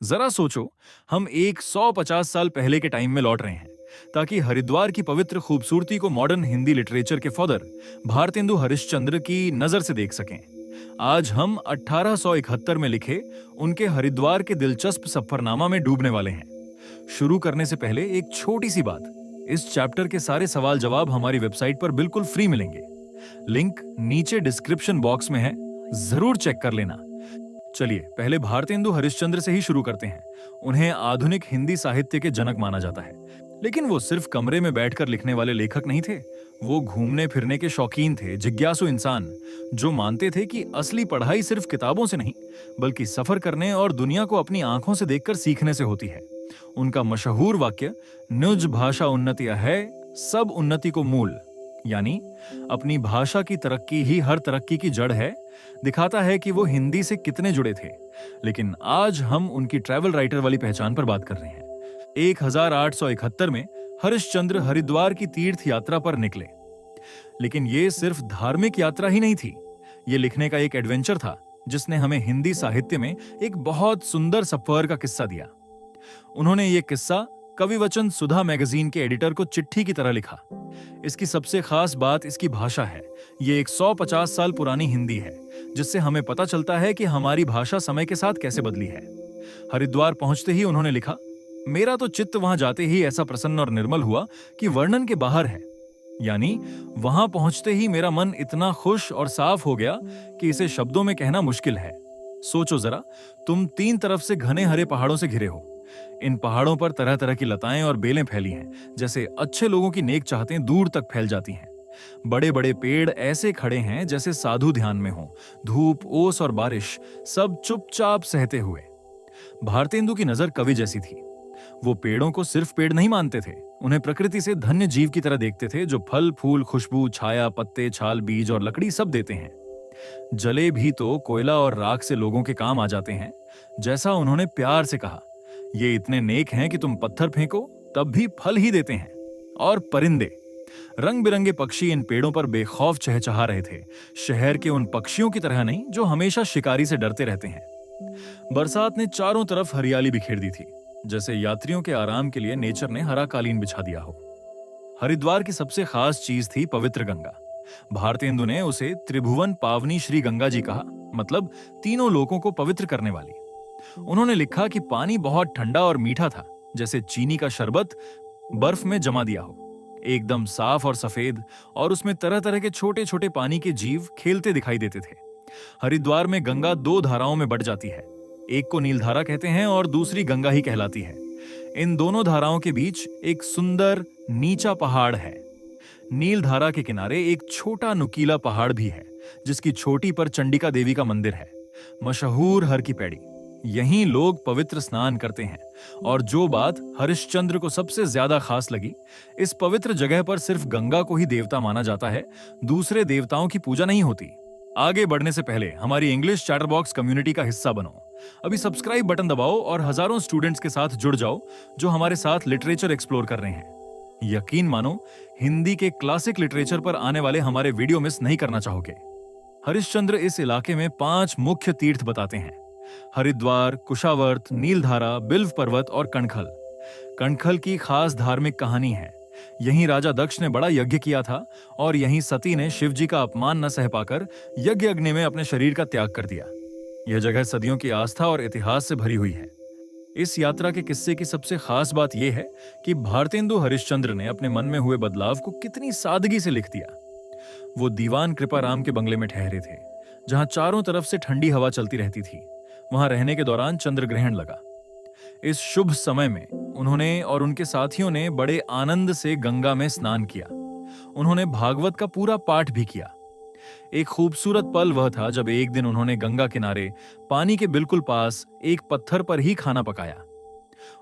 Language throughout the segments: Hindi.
जरा सोचो, हम एक 150 साल पहले के टाइम में लौट रहे हैं ताकि हरिद्वार की पवित्र खूबसूरती को मॉडर्न हिंदी लिटरेचर के फादर भारतेंदु हरिश्चंद्र की नजर से देख सकें। आज हम 1871 में लिखे उनके हरिद्वार के दिलचस्प सफरनामा में डूबने वाले हैं। शुरू करने से पहले एक छोटी सी बात, इस चैप्टर के सारे सवाल जवाब हमारी वेबसाइट पर बिल्कुल फ्री मिलेंगे। लिंक नीचे डिस्क्रिप्शन बॉक्स में है, जरूर चेक कर लेना। चलिए पहले भारतेंदु हरिश्चंद्र से ही शुरू करते हैं। उन्हें आधुनिक हिंदी साहित्य के जनक माना जाता है, लेकिन वो सिर्फ कमरे में बैठकर लिखने वाले लेखक नहीं थे। वो घूमने फिरने के शौकीन थे, जिज्ञासु इंसान जो मानते थे कि असली पढ़ाई सिर्फ किताबों से नहीं बल्कि सफर करने और दुनिया को अपनी आंखों से देखकर सीखने से होती है। उनका मशहूर वाक्य "निज भाषा उन्नति है, सब उन्नति को मूल", यानी अपनी भाषा की तरक्की ही हर तरक्की की जड़ है, दिखाता है कि वो हिंदी से कितने जुड़े थे। लेकिन आज हम उनकी ट्रैवल राइटर वाली पहचान पर बात कर रहे हैं। 1871 में हरिश्चंद्र हरिद्वार की तीर्थ यात्रा पर निकले, लेकिन ये सिर्फ धार्मिक यात्रा ही नहीं थी, ये लिखने का एक एडवेंचर था जिसने हमें हिंदी साहित्य में एक बहुत सुंदर सफर का किस्सा दिया। उन्होंने ये किस्सा कविवचन सुधा मैगजीन के एडिटर को चिट्ठी की तरह लिखा। इसकी सबसे खास बात इसकी भाषा है। ये एक 150 साल पुरानी हिंदी है, जिससे हमें पता चलता है कि हमारी भाषा समय के साथ कैसे बदली है। हरिद्वार पहुंचते ही उन्होंने लिखा, मेरा तो चित्त वहां जाते ही ऐसा प्रसन्न और निर्मल हुआ कि वर्णन के बाहर है। यानी वहां पहुंचते ही मेरा मन इतना खुश और साफ हो गया कि इसे शब्दों में कहना मुश्किल है। सोचो जरा, तुम 3 तरफ से घने हरे पहाड़ों से घिरे हो। इन पहाड़ों पर तरह तरह की लताएं और बेलें फैली हैं, जैसे अच्छे लोगों की नेक चाहतें दूर तक फैल जाती हैं। बड़े बड़े पेड़ ऐसे खड़े हैं जैसे साधु ध्यान में हो। धूप, ओस और बारिश सब चुपचाप सहते हुए। भारतेंदु की नजर कवि जैसी थी। वो पेड़ों को सिर्फ पेड़ नहीं मानते थे, उन्हें प्रकृति से धन्य जीव की तरह देखते थे, जो फल फूल, खुशबू, छाया, पत्ते, छाल, बीज और लकड़ी सब देते हैं। जले भी तो कोयला और राख से लोगों के काम आ जाते हैं। जैसा उन्होंने प्यार से कहा, ये इतने नेक हैं कि तुम पत्थर फेंको तब भी फल ही देते हैं। और परिंदे, रंग बिरंगे पक्षी इन पेड़ों पर बेखौफ चहचहा रहे थे। शहर के उन पक्षियों की तरह नहीं जो हमेशा शिकारी से डरते रहते हैं। बरसात ने चारों तरफ हरियाली बिखेर दी थी, जैसे यात्रियों के आराम के लिए नेचर ने हरा कालीन बिछा दिया हो। हरिद्वार की सबसे खास चीज थी पवित्र गंगा। भारतेंदु ने उसे त्रिभुवन पावनी श्री गंगा जी कहा, मतलब तीनों लोकों को पवित्र करने वाली। उन्होंने लिखा कि पानी बहुत ठंडा और मीठा था, जैसे चीनी का शरबत बर्फ में जमा दिया हो, एकदम साफ और सफेद, और उसमें तरह तरह के छोटे छोटे पानी के जीव खेलते दिखाई देते थे। हरिद्वार में गंगा 2 धाराओं में बढ़ जाती है, एक को नीलधारा कहते हैं और दूसरी गंगा ही कहलाती है। इन दोनों धाराओं के बीच एक सुंदर नीचा पहाड़ है। नीलधारा के किनारे एक छोटा नुकीला पहाड़ भी है, जिसकी चोटी पर चंडिका देवी का मंदिर है, मशहूर हर की पैड़ी। यहीं लोग पवित्र स्नान करते हैं। और जो बात हरिश्चंद्र को सबसे ज्यादा खास लगी, इस पवित्र जगह पर सिर्फ गंगा को ही देवता माना जाता है, दूसरे देवताओं की पूजा नहीं होती। आगे बढ़ने से पहले हमारी इंग्लिश चैटर बॉक्स कम्युनिटी का हिस्सा बनो। अभी सब्सक्राइब बटन दबाओ और हजारों स्टूडेंट्स के साथ जुड़ जाओ जो हमारे साथ लिटरेचर एक्सप्लोर कर रहे हैं। यकीन मानो, हिंदी के क्लासिक लिटरेचर पर आने वाले हमारे वीडियो मिस नहीं करना चाहोगे। हरिश्चंद्र इस इलाके में 5 मुख्य तीर्थ बताते हैं: हरिद्वार, कुशावर्त, नीलधारा, बिल्व पर्वत और कणखल। कणखल की खास धार्मिक कहानी है। यहीं राजा दक्ष ने बड़ा यज्ञ किया था और यहीं सती ने शिव जी का अपमान न सह पाकर यज्ञ अग्नि में अपने शरीर का त्याग कर दिया। यह जगह सदियों की आस्था और इतिहास से भरी हुई है। इस यात्रा के किस्से की सबसे खास बात यह है कि भारतेंदु हरिश्चंद्र ने अपने मन में हुए बदलाव को कितनी सादगी से लिख दिया। वो दीवान कृपाराम के बंगले में ठहरे थे, जहां चारों तरफ से ठंडी हवा चलती रहती थी। वहां रहने के दौरान चंद्र ग्रहण लगा। इस शुभ समय में उन्होंने और उनके साथियों ने बड़े आनंद से गंगा में स्नान किया। उन्होंने भागवत का पूरा पाठ भी किया। एक खूबसूरत पल वह था जब एक दिन उन्होंने गंगा किनारे पानी के बिल्कुल पास एक पत्थर पर ही खाना पकाया।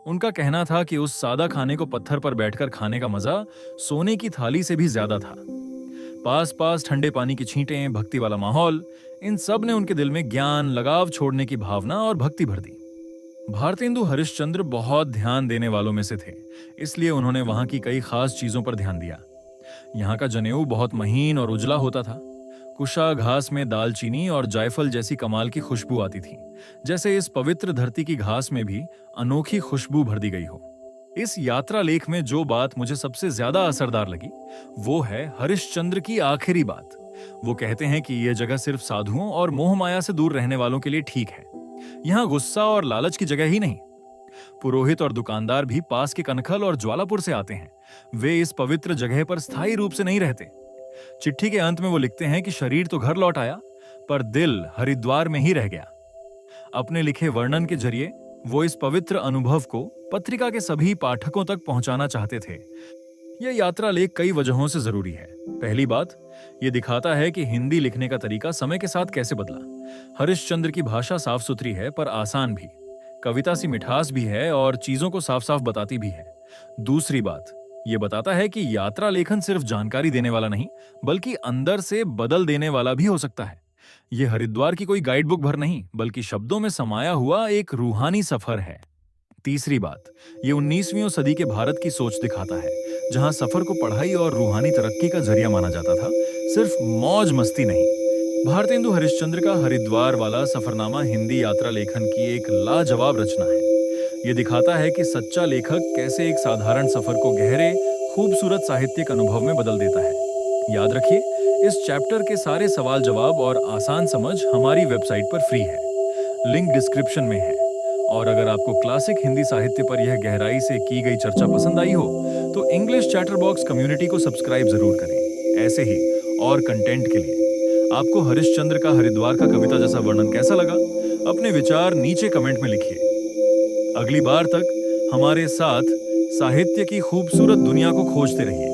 उनका कहना था कि उस सादा खाने को पत्थर पर बैठकर खाने का मजा सोने की थाली से भी ज्यादा था। पास पास ठंडे पानी की छींटें, भक्ति वाला माहौल, इन सब ने उनके दिल में ज्ञान, लगाव छोड़ने की भावना और भक्ति भर दी। भारतेंदु हरिश्चंद्र बहुत ध्यान देने वालों में से थे, इसलिए उन्होंने वहां की कई खास चीजों पर ध्यान दिया। यहाँ का जनेऊ बहुत महीन और उजला होता था। कुशा घास में दालचीनी और जायफल जैसी कमाल की खुशबू आती थी, जैसे इस पवित्र धरती की घास में भी अनोखी खुशबू भर दी गई हो। इस यात्रा लेख में जो बात मुझे सबसे ज्यादा असरदार लगी वो है हरिश्चंद्र की आखिरी बात। वो कहते हैं कि यह जगह सिर्फ साधुओं और मोह माया से दूर रहने वालों के लिए ठीक है। यहाँ गुस्सा और लालच की जगह ही नहीं। पुरोहित और दुकानदार भी पास के कनखल और ज्वालापुर से आते हैं। वे इस पवित्र जगह पर स्थायी रूप से नहीं रहते। चिट्ठी के अंत में वो लिखते हैं कि शरीर तो घर लौट आया, पर दिल हरिद्वार में ही रह गया। अपने लिखे वर्णन के जरिए वो इस पवित्र अनुभव को पत्रिका के सभी पाठकों तक पहुंचाना चाहते थे। यह यात्रा लेख कई वजहों से जरूरी है। पहली बात, यह दिखाता है कि हिंदी लिखने का तरीका समय के साथ कैसे बदला। हरिश्चंद्र की भाषा साफ सुथरी है पर आसान भी, कविता सी मिठास भी है और चीजों को साफ साफ बताती भी है। दूसरी बात, यह बताता है कि यात्रा लेखन सिर्फ जानकारी देने वाला नहीं, बल्कि अंदर से बदल देने वाला भी हो सकता है। यह हरिद्वार की कोई गाइड बुक भर नहीं, बल्कि शब्दों में समाया हुआ एक रूहानी सफर है। तीसरी बात, ये 19वीं सदी के भारत की सोच दिखाता है, जहां सफर को पढ़ाई और रूहानी तरक्की का जरिया माना जाता था, सिर्फ मौज मस्ती नहीं। भारतेंदु हरिश्चंद्र का हरिद्वार वाला सफरनामा हिंदी यात्रा लेखन की एक लाजवाब रचना है। ये दिखाता है कि सच्चा लेखक कैसे एक साधारण सफर को गहरे, खूबसूरत साहित्यिक अनुभव में बदल देता है। याद रखिए, इस चैप्टर के सारे सवाल जवाब और आसान समझ हमारी वेबसाइट पर फ्री है, लिंक डिस्क्रिप्शन में है। और अगर आपको क्लासिक हिंदी साहित्य पर यह गहराई से की गई चर्चा पसंद आई हो, तो इंग्लिश चैटर बॉक्स कम्युनिटी को सब्सक्राइब जरूर करें। ऐसे ही और कंटेंट के लिए आपको हरिश्चंद्र का हरिद्वार का कविता जैसा वर्णन कैसा लगा, अपने विचार नीचे कमेंट में लिखिए। अगली बार तक हमारे साथ साहित्य की खूबसूरत दुनिया को खोजते रहिए।